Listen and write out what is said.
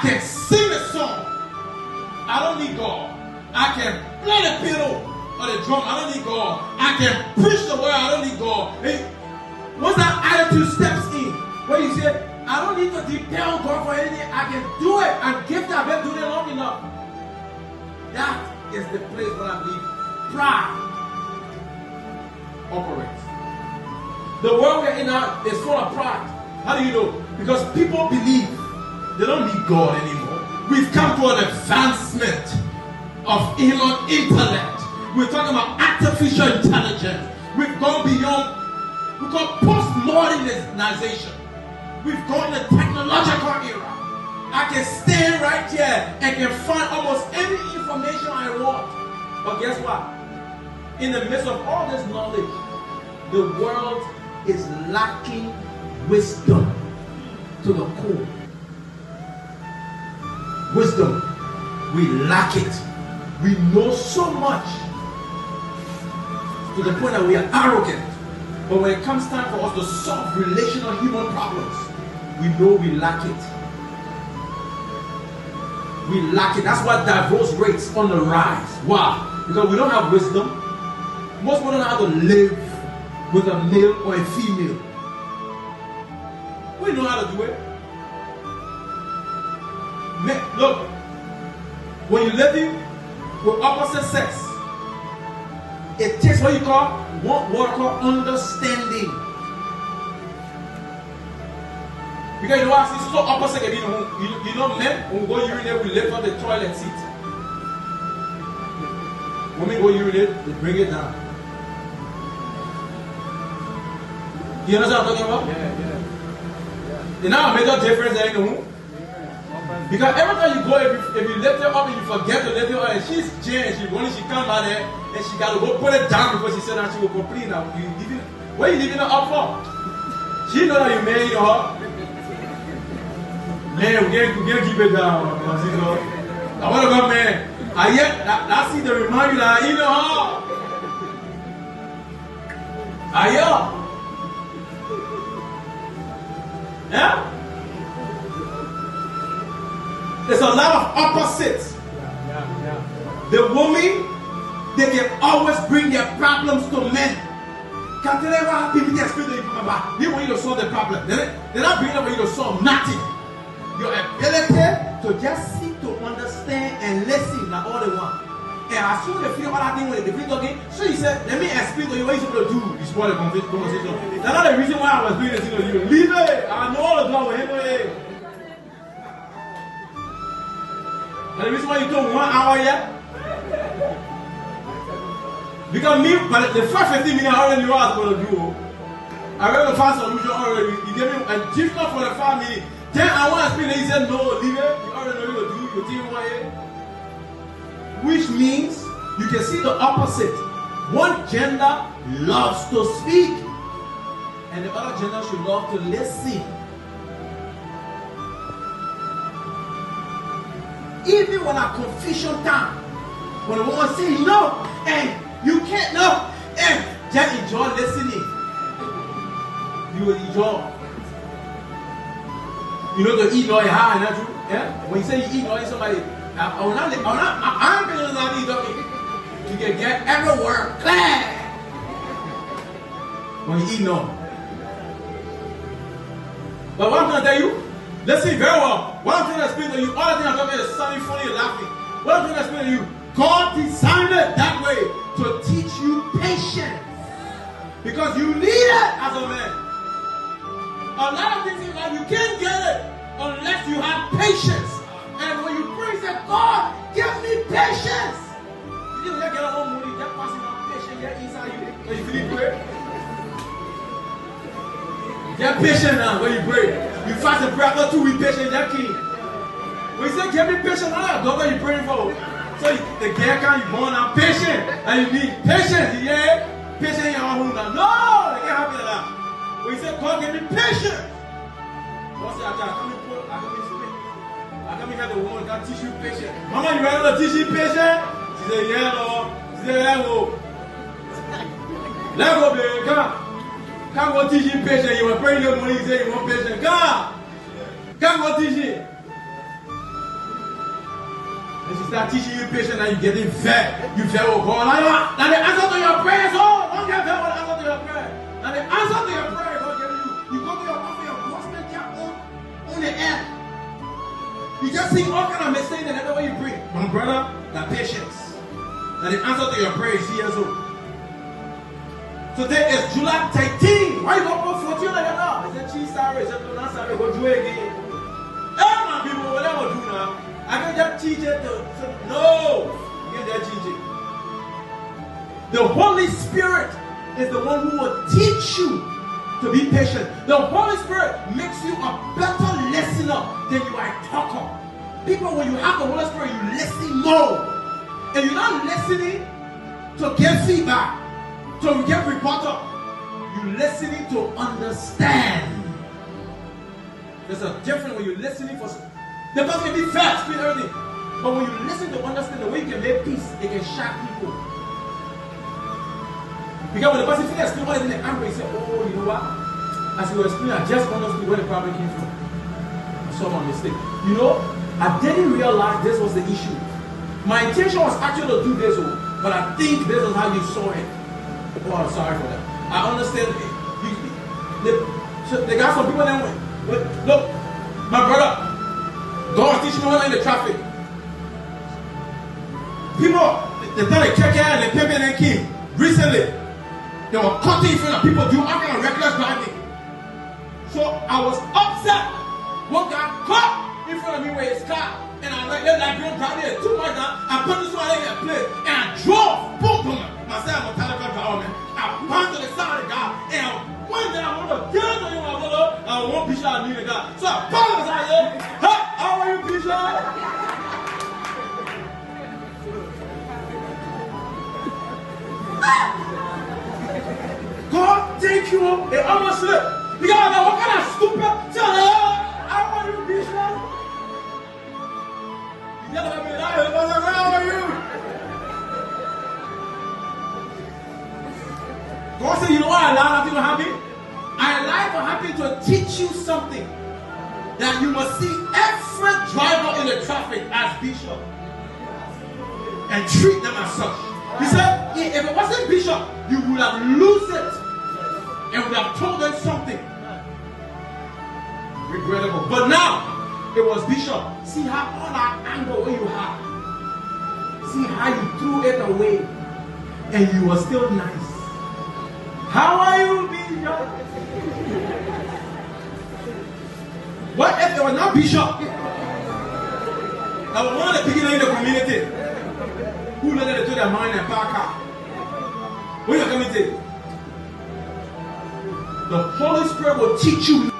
I can sing a song. I don't need God. I can play the piano or the drum. I don't need God. I can preach the word. I don't need God. Hey, once that attitude steps in, where you say, I don't need to depend on God for anything. I can do it. I'm gifted. I've been doing it long enough. That is the place where I believe pride operates. The world we're in now is full of pride. How do you know? Because people believe they don't need God anymore. We've come to an advancement of human intellect. We're talking about artificial intelligence. We've gone beyond, we've got postmodernization. We've gone in the technological era. I can stand right here and can find almost any information I want. But guess what? In the midst of all this knowledge, the world is lacking wisdom to the core. Wisdom, we lack it. We know so much to the point that we are arrogant. But when it comes time for us to solve relational human problems, we know we lack it. We lack it. That's why divorce rates on the rise. Why? Because we don't have wisdom. Most people don't know how to live with a male or a female. We know how to do it. Look, when you're living with opposite sex, it takes what you call, what I call understanding. Because you know what? It's so opposite. You know men, when we go urinate, we lift up the toilet seat. When we go urinate, they bring it down. You understand what I'm talking about? Yeah. You know how major difference there in the room? Because every time you go, if you lift her up and you forget to lift her up, and she's Jane, she come out there and she got to go put it down before she said that she will complain. Now, what are you leaving her up for? She know that you married her. Man, we can't keep it down. I want to go, man. I yet that see to remind you that you know her. Yeah? There's a lot of opposites. The women, they can always bring their problems to men. Can tell them what happened with their spirit you come back. They want you to solve the problem. They're not bringing up for you to solve nothing. Your ability to just seek to understand and listen are all they want. And as soon as they feel all that thing when they feel talking, so he said, let me explain to you what you're supposed to do. You spoil the conversation. That's not the reason why I was doing this thing to you. Leave it. I know all the time with him. And the reason why you took 1 hour yet? Because me, but the first 15 minutes I already knew what I was going to do. I already found a solution already. He gave me a gift for the 5 minutes. Then I want to explain it. He said, no, leave it. You already know what to do. You think what it. Which means you can see the opposite. One gender loves to speak, and the other gender should love to listen. Even when a confusion time, when the woman say no, and you can't no, and just enjoy listening. You will enjoy. You know to eat no high, not true? Yeah? When you say you eat no, somebody, I'm going to eat talking. You can get every word clear. When you eat no. But what I'm going to tell you, listen very well. What I'm trying to explain to you, all the things I'm talking about is sounding funny and laughing. What I'm trying to explain to you, God designed it that way to teach you patience. Because you need it as a man. A lot of things in life, you can't get it unless you have patience. And when you pray, say, God, give me patience. You didn't get a whole money, just passing on patience, get inside you. So you feel pray. Get patient now when you pray. You fast and pray after 2 weeks, patient, get king. When you say, give me patience, how your daughter you praying for? So the girl can you born now, patient. And you need patience, yeah? Patience in your home now. No, they can't have it like that. When you say, God, give me patience. God say, I come in put, I come in speak. I come in have the woman that teach you patience. Mama, you ready to teach you patience? She said, yeah, Lord. She said, let go. Let go, baby, come. Come go teach you patience. You were praying your money, you say you want patience. Come go teach you. And she start teaching you patience and you getting fed. You fed with God. Now the answer to your prayers, don't get fed with the answer to your prayer. Now the answer to your prayer, God giving you. You go to your office, your husband can't on the air. You just see all kind of mistakes and every way you pray. My brother, that patience. Now the answer to your prayer is years old. Today is July 13. Why you go for 14 like that now? Is it cheese sorry? Is it not sorry? Go do it again. Hey, my people, what am I do now? I can just teach it to no. You can just teach it. The Holy Spirit is the one who will teach you to be patient. The Holy Spirit makes you a better listener than you are a talker. People, when you have the Holy Spirit, you listen more. And you're not listening to get feedback, to get reporter. You're listening to understand. There's a difference when you're listening for. The person can be fast, speed, everything. But when you listen to understand, the way you can make peace, it can shock people. Because when the person finishes explaining what is in the anger, he said, oh, you know what? As you were explaining, I just understood where the problem came from. I saw my mistake. You know, I didn't realize this was the issue. My intention was actually to do this, but I think this is how you saw it. Oh, I'm sorry for that. I understand. They got some people that went, look, my brother, God teach me when I'm in the traffic. People, they thought they check out and they pay and came. Recently, they were cutting in front of people, do all kind of reckless driving. So I was upset. One guy caught in front of me with his car. And I was like, let you don't drive there too much now. I put this one in that place. And I drove. Boom, boom. Myself, I'm a Taliban driver, man. I bumped to the side of the guy. And I went down. I want to get on you. I want to I need a guy. So I pulled him aside there. Hey, how are you, Bishop? God, thank you. It almost slipped. Because I know what kind of stupid. How are you, Bishop? You never let me lie. I was like, where are you? God said, you know why I allowed that thing to happen? I allowed it to happen to teach you something. That you must see every driver in the traffic as Bishop. And treat them as such. He said, if it wasn't Bishop, you would have lost it. And would have told them something. Regrettable. But now, it was Bishop. See how all that anger you had. See how you threw it away. And you were still nice. How are you, Bishop? What if it was not Bishop? That was one of the people in the community who let it to their mind and park car. What are you coming to? The Holy Spirit will teach you.